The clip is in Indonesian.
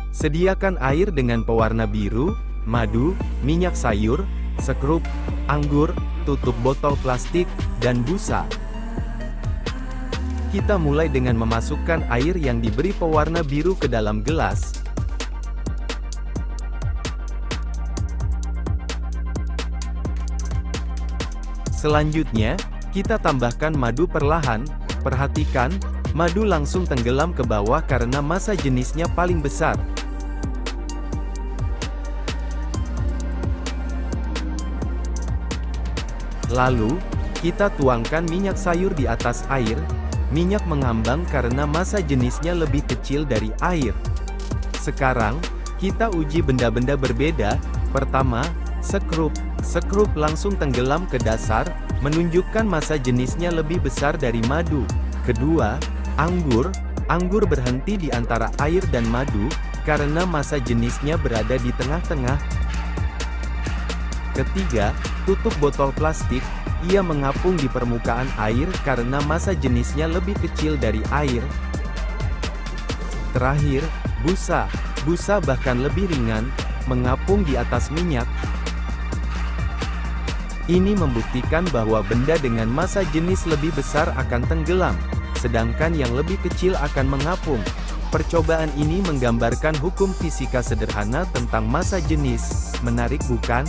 Sediakan air dengan pewarna biru, madu, minyak sayur, sekrup, anggur, tutup botol plastik, dan busa. Kita mulai dengan memasukkan air yang diberi pewarna biru ke dalam gelas. Selanjutnya, kita tambahkan madu perlahan. Perhatikan, madu langsung tenggelam ke bawah karena massa jenisnya paling besar. Lalu, kita tuangkan minyak sayur di atas air. Minyak mengambang karena massa jenisnya lebih kecil dari air. Sekarang, kita uji benda-benda berbeda. Pertama, sekrup. Sekrup langsung tenggelam ke dasar, menunjukkan massa jenisnya lebih besar dari madu. Kedua, anggur. Anggur berhenti di antara air dan madu, karena massa jenisnya berada di tengah-tengah. Ketiga, tutup botol plastik. Ia mengapung di permukaan air karena massa jenisnya lebih kecil dari air. Terakhir, busa. Busa bahkan lebih ringan, mengapung di atas minyak. Ini membuktikan bahwa benda dengan massa jenis lebih besar akan tenggelam, sedangkan yang lebih kecil akan mengapung. Percobaan ini menggambarkan hukum fisika sederhana tentang massa jenis. Menarik bukan?